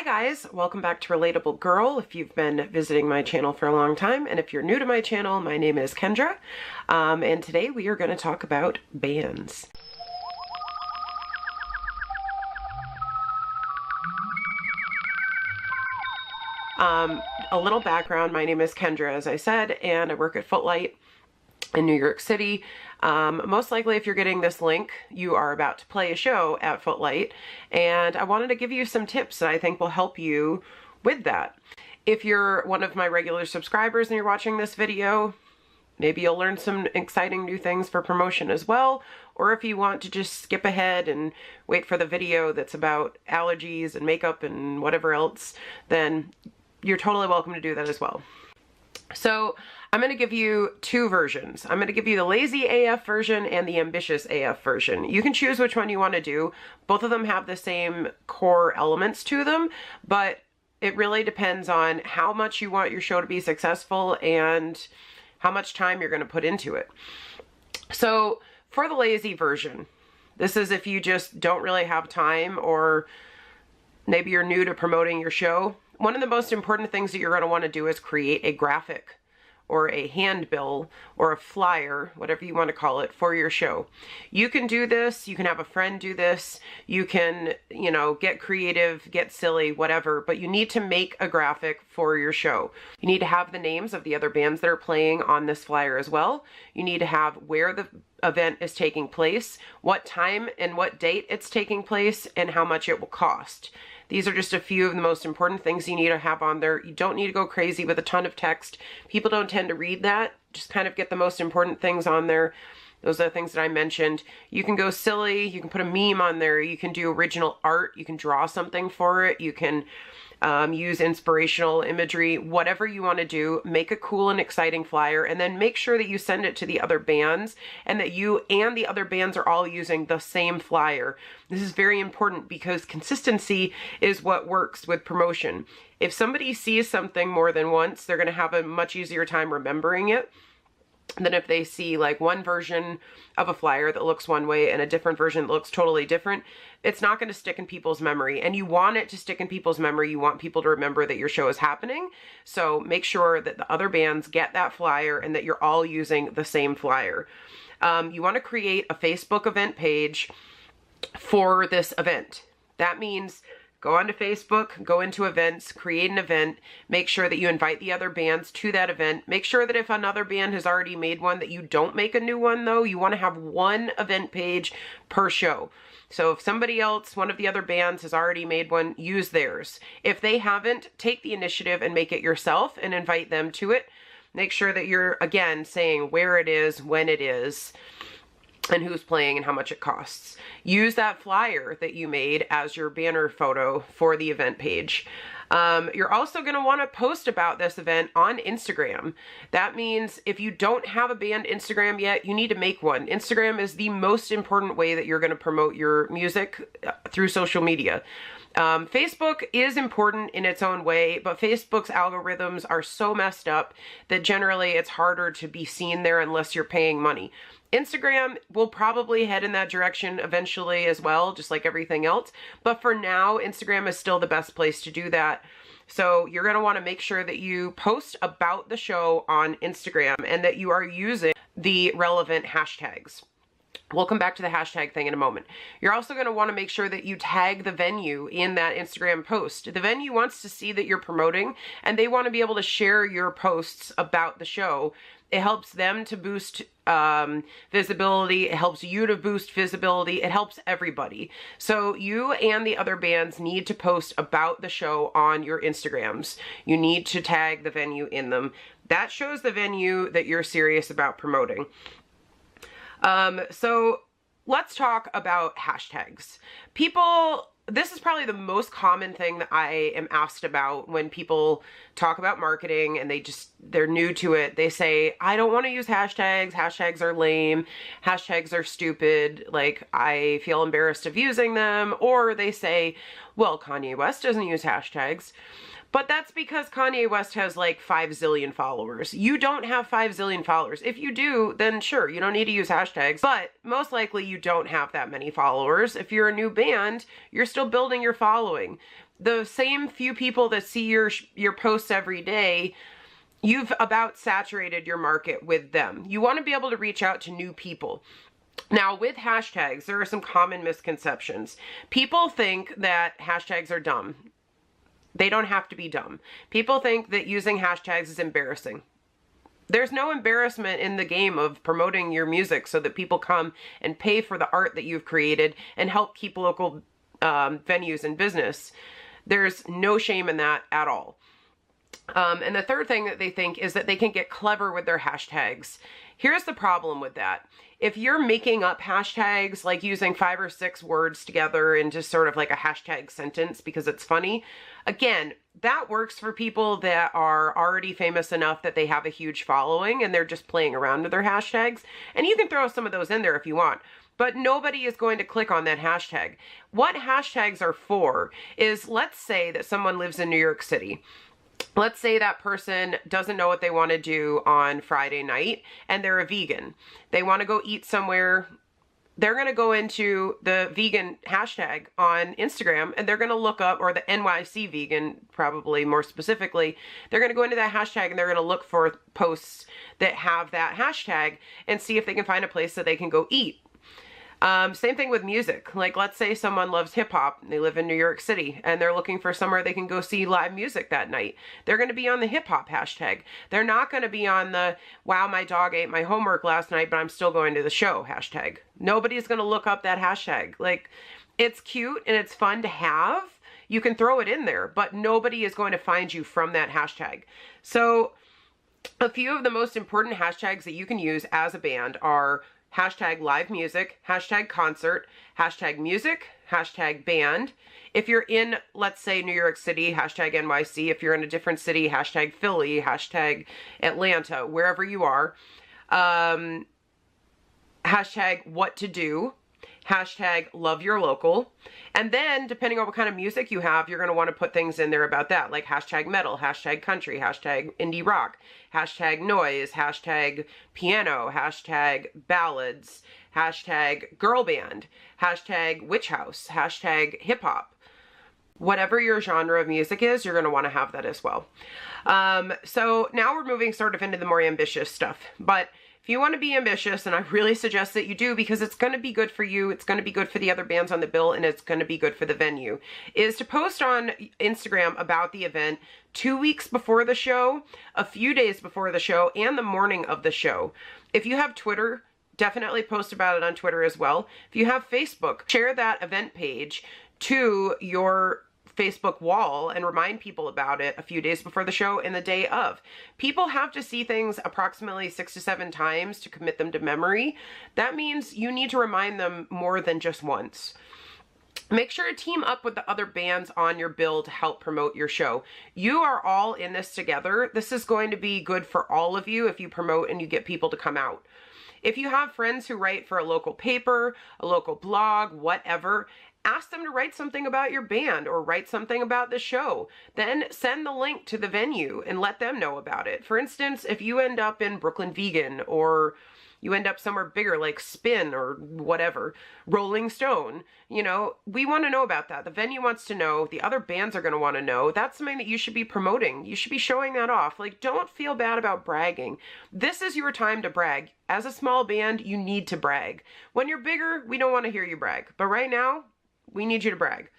guys, welcome back to Relatable Girl if you've been visiting my channel for a long time, and if you're new to my channel, my name is Kendra, and today we are going to talk about bands. A little background, my name is Kendra, as I said, and I work at Footlight in New York City. Most likely if you're getting this link, you are about to play a show at Footlight, and I wanted to give you some tips that I think will help you with that. If you're one of my regular subscribers and you're watching this video, maybe you'll learn some exciting new things for promotion as well, or if you want to just skip ahead and wait for the video that's about allergies and makeup and whatever else, then you're totally welcome to do that as well. So I'm going to give you two versions. I'm going to give you the lazy AF version and the ambitious AF version. You can choose which one you want to do. Both of them have the same core elements to them, but it really depends on how much you want your show to be successful and how much time you're going to put into it. So for the lazy version, this is if you just don't really have time, or maybe you're new to promoting your show. One of the most important things that you're going to want to do is create a graphic or a handbill or a flyer, whatever you want to call it, for your show. You can do this, you can have a friend do this, you can, get creative, get silly, whatever, but you need to make a graphic for your show. You need to have the names of the other bands that are playing on this flyer as well. You need to have where the event is taking place, what time and what date it's taking place, and how much it will cost. These are just a few of the most important things you need to have on there. You don't need to go crazy with a ton of text. People don't tend to read that. Just kind of get the most important things on there. Those are the things that I mentioned. You can go silly. You can put a meme on there. You can do original art. You can draw something for it. You can use inspirational imagery, whatever you want to do. Make a cool and exciting flyer, and then make sure that you send it to the other bands and that you and the other bands are all using the same flyer. This is very important because consistency is what works with promotion. If somebody sees something more than once, they're going to have a much easier time remembering it than if they see like one version of a flyer that looks one way and a different version that looks totally different. It's not going to stick in people's memory, and you want it to stick in people's memory. You want people to remember that your show is happening. So make sure that the other bands get that flyer and that you're all using the same flyer. You want to create a Facebook event page for this event. That means go onto Facebook, go into events, create an event, make sure that you invite the other bands to that event. Make sure that if another band has already made one, that you don't make a new one though. You want to have one event page per show. So if somebody else, one of the other bands has already made one, use theirs. If they haven't, take the initiative and make it yourself and invite them to it. Make sure that you're, again, saying where it is, when it is, and who's playing and how much it costs. Use that flyer that you made as your banner photo for the event page. You're also going to want to post about this event on Instagram. That means if you don't have a band Instagram yet, you need to make one. Instagram is the most important way that you're going to promote your music through social media. Facebook is important in its own way, but Facebook's algorithms are so messed up that generally it's harder to be seen there unless you're paying money. Instagram will probably head in that direction eventually as well, just like everything else. But for now, Instagram is still the best place to do that. So you're going to want to make sure that you post about the show on Instagram and that you are using the relevant hashtags. We'll come back to the hashtag thing in a moment. You're also going to want to make sure that you tag the venue in that Instagram post. The venue wants to see that you're promoting, and they want to be able to share your posts about the show. It helps them to boost visibility. It helps you to boost visibility. It helps everybody. So you and the other bands need to post about the show on your Instagrams. You need to tag the venue in them. That shows the venue that you're serious about promoting. So let's talk about hashtags. This is probably the most common thing that I am asked about when people talk about marketing and they're new to it. They say, I don't want to use hashtags. Hashtags are lame. Hashtags are stupid. Like, I feel embarrassed of using them. Or they say, Well, Kanye West doesn't use hashtags, but that's because Kanye West has like 5 zillion followers. You don't have 5 zillion followers. If you do, then sure, you don't need to use hashtags, but most likely you don't have that many followers. If you're a new band, you're still building your following. The same few people that see your posts every day, you've about saturated your market with them. You want to be able to reach out to new people. Now, with hashtags, there are some common misconceptions. People think that hashtags are dumb. They don't have to be dumb. People think that using hashtags is embarrassing. There's no embarrassment in the game of promoting your music so that people come and pay for the art that you've created and help keep local venues in business. There's no shame in that at all. And the third thing that they think is that they can get clever with their hashtags. Here's the problem with that. If you're making up hashtags, like using 5 or 6 words together into sort of like a hashtag sentence because it's funny, again, that works for people that are already famous enough that they have a huge following and they're just playing around with their hashtags. And you can throw some of those in there if you want. But nobody is going to click on that hashtag. What hashtags are for is, let's say that someone lives in New York City. Let's say that person doesn't know what they want to do on Friday night and they're a vegan. They want to go eat somewhere. They're going to go into the vegan hashtag on Instagram and they're going to look up, or the NYC vegan, probably more specifically, they're going to go into that hashtag and they're going to look for posts that have that hashtag and see if they can find a place that they can go eat. Same thing with music. Like, let's say someone loves hip hop and they live in New York City and they're looking for somewhere they can go see live music that night. They're going to be on the hip hop hashtag. They're not going to be on the, wow, my dog ate my homework last night, but I'm still going to the show hashtag. Nobody's going to look up that hashtag. Like, it's cute and it's fun to have. You can throw it in there, but nobody is going to find you from that hashtag. So a few of the most important hashtags that you can use as a band are hashtag live music, hashtag concert, hashtag music, hashtag band. If you're in, let's say, New York City, hashtag NYC. If you're in a different city, hashtag Philly, hashtag Atlanta, wherever you are. Hashtag what to do, hashtag love your local. And then, depending on what kind of music you have, you're going to want to put things in there about that, like hashtag metal, hashtag country, hashtag indie rock, hashtag noise, hashtag piano, hashtag ballads, hashtag girl band, hashtag witch house, hashtag hip hop. Whatever your genre of music is, you're going to want to have that as well. So now we're moving sort of into the more ambitious stuff, but if you want to be ambitious, and I really suggest that you do because it's going to be good for you, it's going to be good for the other bands on the bill, and it's going to be good for the venue, is to post on Instagram about the event 2 weeks before the show, a few days before the show, and the morning of the show. If you have Twitter, definitely post about it on Twitter as well. If you have Facebook, share that event page to your Facebook wall and remind people about it a few days before the show and the day of. People have to see things approximately 6 to 7 times to commit them to memory. That means you need to remind them more than just once. Make sure to team up with the other bands on your bill to help promote your show. You are all in this together. This is going to be good for all of you if you promote and you get people to come out. If you have friends who write for a local paper, a local blog, whatever, ask them to write something about your band or write something about the show. Then send the link to the venue and let them know about it. For instance, if you end up in Brooklyn Vegan, or you end up somewhere bigger like Spin or whatever, Rolling Stone, you know, we want to know about that. The venue wants to know. The other bands are going to want to know. That's something that you should be promoting. You should be showing that off. Like, don't feel bad about bragging. This is your time to brag. As a small band, you need to brag. When you're bigger, we don't want to hear you brag. But right now, we need you to brag.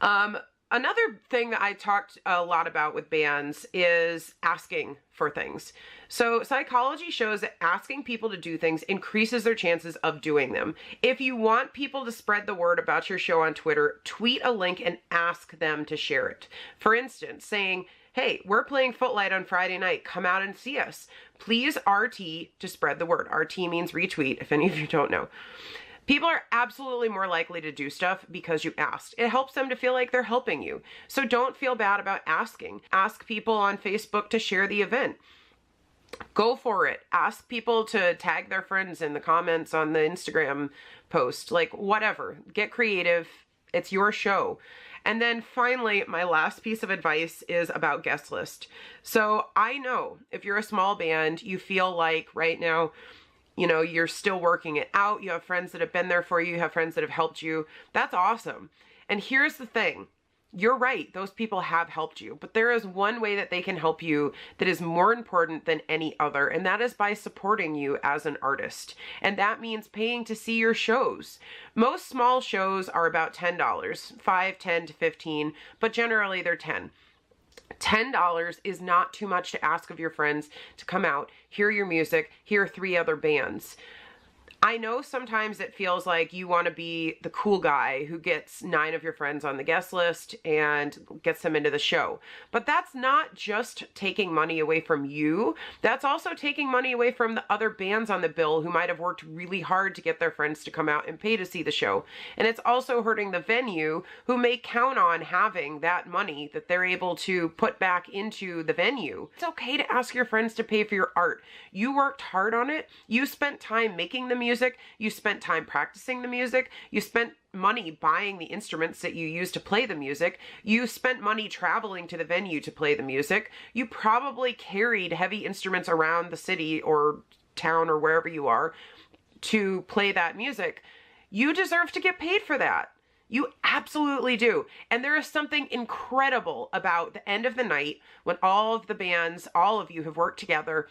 Another thing that I talked a lot about with bands is asking for things. So psychology shows that asking people to do things increases their chances of doing them. If you want people to spread the word about your show on Twitter, tweet a link and ask them to share it. For instance, saying, hey, we're playing Footlight on Friday night. Come out and see us. Please RT to spread the word. RT means retweet, if any of you don't know. People are absolutely more likely to do stuff because you asked. It helps them to feel like they're helping you. So don't feel bad about asking. Ask people on Facebook to share the event. Go for it. Ask people to tag their friends in the comments on the Instagram post. Like, whatever. Get creative. It's your show. And then finally, my last piece of advice is about guest list. So I know if you're a small band, you feel like right now, you know, you're still working it out. You have friends that have been there for you. You have friends that have helped you. That's awesome. And here's the thing. You're right. Those people have helped you, but there is one way that they can help you that is more important than any other. And that is by supporting you as an artist. And that means paying to see your shows. Most small shows are about $10, $5, $10 to $15, but generally they're $10. $10 is not too much to ask of your friends to come out, hear your music, hear 3 other bands. I know sometimes it feels like you want to be the cool guy who gets 9 of your friends on the guest list and gets them into the show. But that's not just taking money away from you. That's also taking money away from the other bands on the bill who might have worked really hard to get their friends to come out and pay to see the show. And it's also hurting the venue who may count on having that money that they're able to put back into the venue. It's okay to ask your friends to pay for your art. You worked hard on it. You spent time making the music. You spent time practicing the music. You spent money buying the instruments that you use to play the music. You spent money traveling to the venue to play the music. You probably carried heavy instruments around the city or town or wherever you are to play that music. You deserve to get paid for that. You absolutely do. And there is something incredible about the end of the night when all of the bands, all of you have worked together.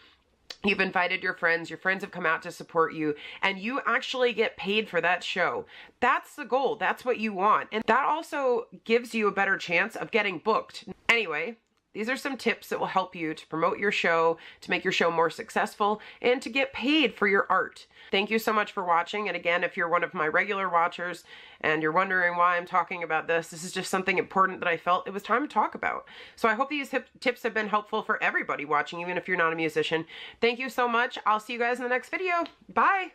You've invited your friends have come out to support you, and you actually get paid for that show. That's the goal. That's what you want. And that also gives you a better chance of getting booked. Anyway, these are some tips that will help you to promote your show, to make your show more successful, and to get paid for your art. Thank you so much for watching. And again, if you're one of my regular watchers and you're wondering why I'm talking about this, this is just something important that I felt it was time to talk about. So I hope these tips have been helpful for everybody watching, even if you're not a musician. Thank you so much. I'll see you guys in the next video. Bye.